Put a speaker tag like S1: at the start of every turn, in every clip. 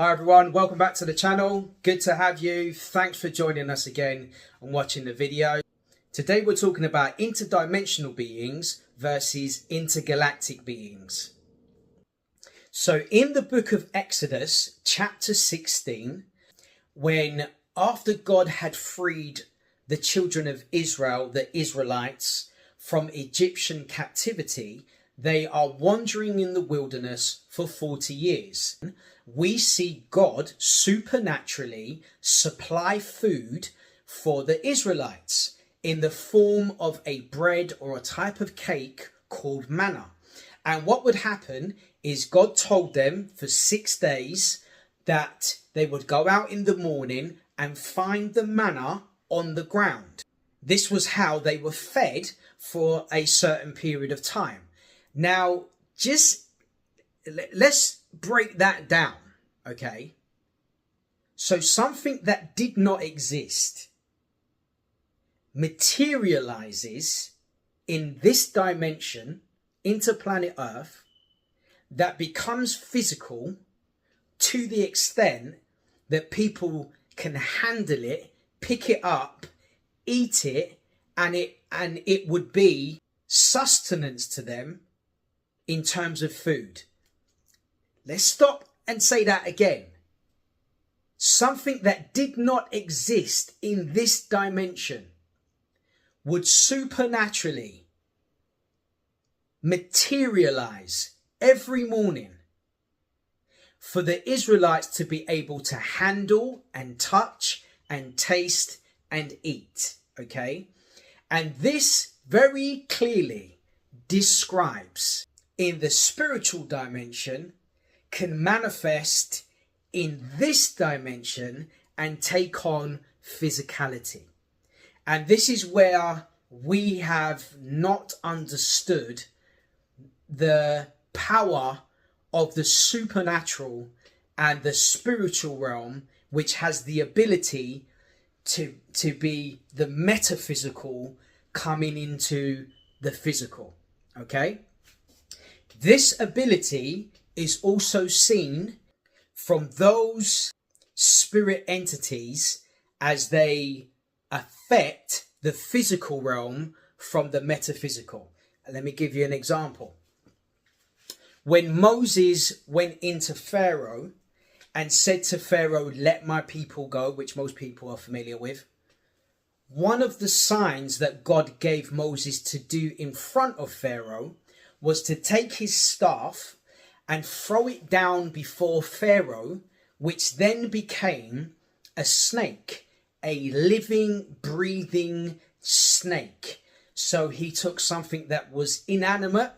S1: Hi everyone, welcome back to the channel. Good to have you. Thanks for joining us again and watching the video. Today we're talking about interdimensional beings versus intergalactic beings. So in the book of Exodus, chapter 16, when after God had freed the children of Israel, the Israelites, from Egyptian captivity, they are wandering in the wilderness for 40 years. We see God supernaturally supply food for the Israelites in the form of a bread or a type of cake called manna. And what would happen is God told them for 6 days that they would go out in the morning and find the manna on the ground. This was how they were fed for a certain period of time. Now, let's break that down, okay? So something that did not exist materializes in this dimension, into planet Earth, that becomes physical to the extent that people can handle it, pick it up, eat it, and it would be sustenance to them in terms of food. Let's stop and say that again. Something that did not exist in this dimension would supernaturally materialize every morning for the Israelites to be able to handle and touch and taste and eat, okay? And this very clearly describes in the spiritual dimension can manifest in this dimension and take on physicality. And this is where we have not understood the power of the supernatural and the spiritual realm, which has the ability to be the metaphysical coming into the physical, okay? This ability is also seen from those spirit entities as they affect the physical realm from the metaphysical. Let me give you an example. When Moses went into Pharaoh and said to Pharaoh, "Let my people go," which most people are familiar with, one of the signs that God gave Moses to do in front of Pharaoh was to take his staff and throw it down before Pharaoh, which then became a snake, a living, breathing snake. So he took something that was inanimate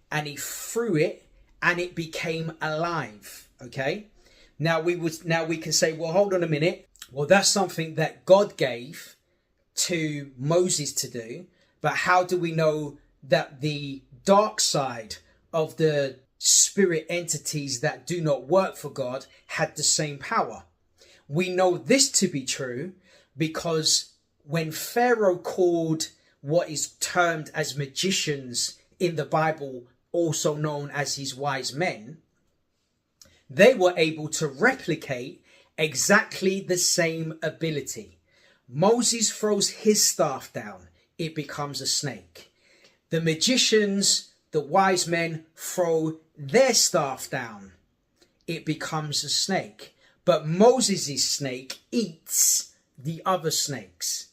S1: and he threw it and it became alive, okay? Now we can say, well, hold on a minute. Well, that's something that God gave to Moses to do, but how do we know that the dark side of the spirit entities that do not work for God had the same power? We know this to be true because when Pharaoh called what is termed as magicians in the Bible, also known as his wise men, they were able to replicate exactly the same ability. Moses throws his staff down, it becomes a snake. The magicians, the wise men, throw their staff down, it becomes a snake. But Moses' snake eats the other snakes.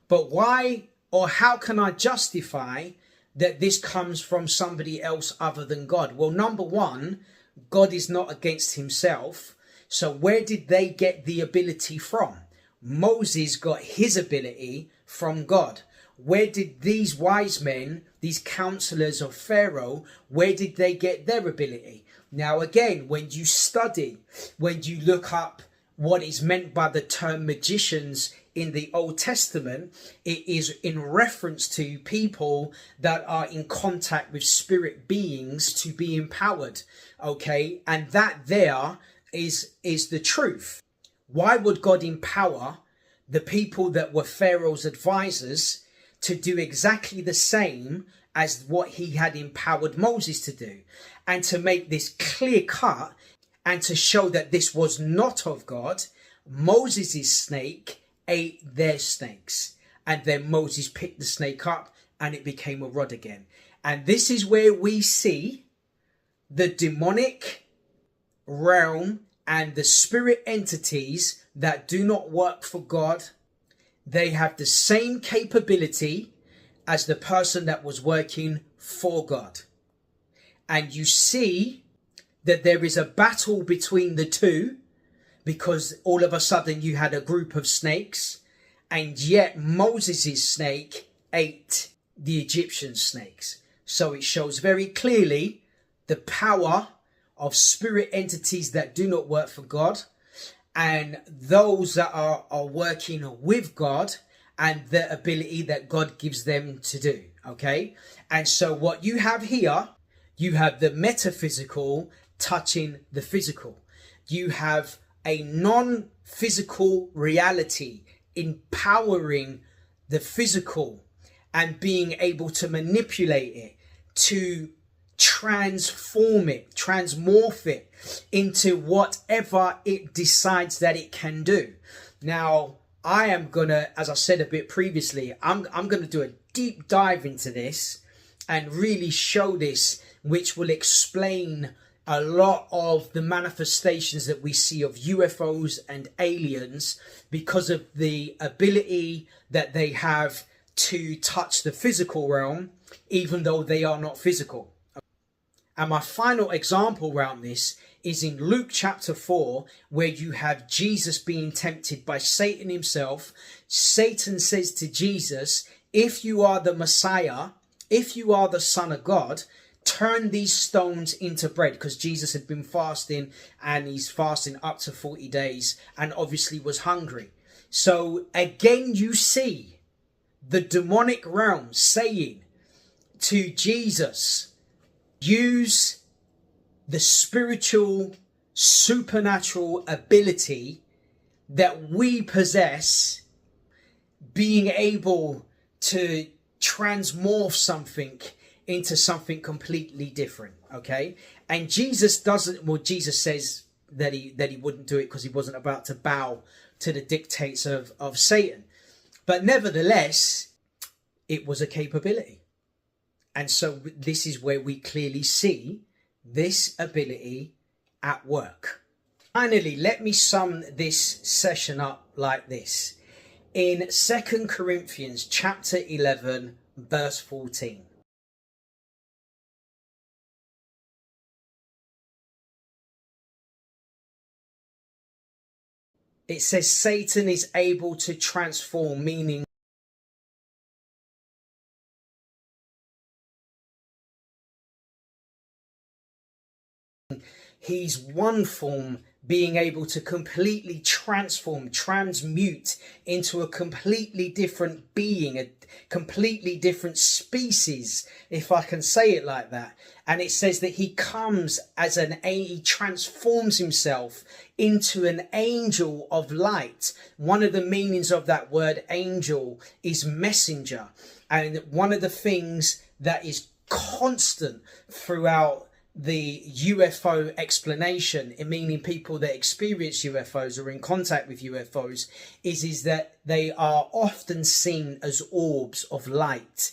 S1: But why or how can I justify that this comes from somebody else other than God? Well, number one, God is not against himself. So where did they get the ability from? Moses got his ability from God. Where did these wise men, these counselors of Pharaoh, where did they get their ability? Now again, when you study, when you look up what is meant by the term magicians in the Old Testament, it is in reference to people that are in contact with spirit beings to be empowered, okay? And that there is the truth. Why would God empower the people that were Pharaoh's advisors to do exactly the same as what he had empowered Moses to do? And to make this clear cut And to show that this was not of God, Moses' snake ate their snakes. And then Moses picked the snake up and it became a rod again. And this is where we see the demonic realm and the spirit entities that do not work for God. They have the same capability as the person that was working for God. And you see that there is a battle between the two, because all of a sudden you had a group of snakes, and yet Moses' snake ate the Egyptian snakes. So it shows very clearly the power of spirit entities that do not work for God, and those that are working with God, and the ability that God gives them to do. Okay. And so what you have here, you have the metaphysical touching the physical. You have a non-physical reality empowering the physical and being able to manipulate it, to transform it, transmorph it into whatever it decides that it can do. Now, I am gonna, as I said a bit previously, I'm gonna do a deep dive into this and really show this, which will explain a lot of the manifestations that we see of UFOs and aliens, because of the ability that they have to touch the physical realm, even though they are not physical. And my final example around this is in Luke chapter 4, where you have Jesus being tempted by Satan himself. Satan says to Jesus, if you are the Messiah, if you are the Son of God, turn these stones into bread, because Jesus had been fasting, and he's fasting up to 40 days and obviously was hungry. So again, you see the demonic realm saying to Jesus, use the spiritual, supernatural ability that we possess, being able to transmorph something into something completely different. Okay. And Jesus doesn't, well, Jesus says that he wouldn't do it because he wasn't about to bow to the dictates of Satan. But nevertheless, it was a capability. And so this is where we clearly see this ability at work. Finally, let me sum this session up like this. In 2 Corinthians chapter 11, verse 14. It says Satan is able to transform, meaning he's one form, being able to completely transform, transmute into a completely different being, a completely different species, if I can say it like that. And it says that he comes as he transforms himself into an angel of light. One of the meanings of that word angel is messenger. And one of the things that is constant throughout the UFO explanation, meaning people that experience UFOs or in contact with UFOs, is that they are often seen as orbs of light.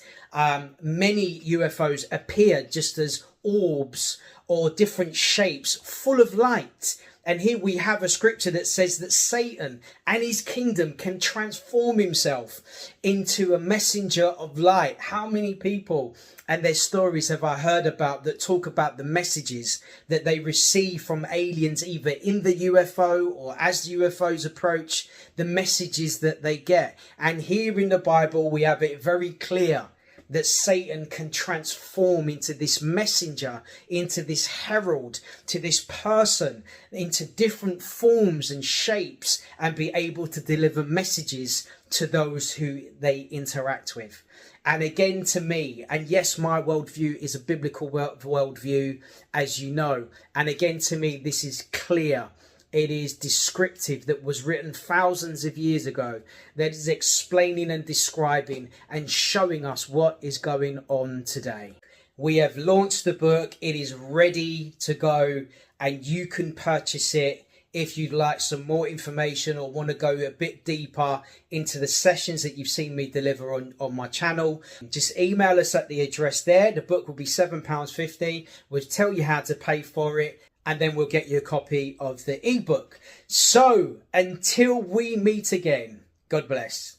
S1: Many UFOs appear just as orbs or different shapes full of light. And here we have a scripture that says that Satan and his kingdom can transform himself into a messenger of light. How many people and their stories have I heard about that talk about the messages that they receive from aliens, either in the UFO or as UFOs approach, the messages that they get. And here in the Bible, we have it very clear that Satan can transform into this messenger, into this herald, to this person, into different forms and shapes, and be able to deliver messages to those who they interact with. And again, to me, and yes, my worldview is a biblical worldview, as you know. And again, to me, this is clear. It is descriptive, that was written thousands of years ago, that is explaining and describing and showing us what is going on today. We have launched the book. It is ready to go, and you can purchase it if you'd like some more information or want to go a bit deeper into the sessions that you've seen me deliver on my channel. Just email us at the address there. The book will be £7.50. We'll tell you how to pay for it, and then we'll get you a copy of the ebook. So until we meet again, God bless.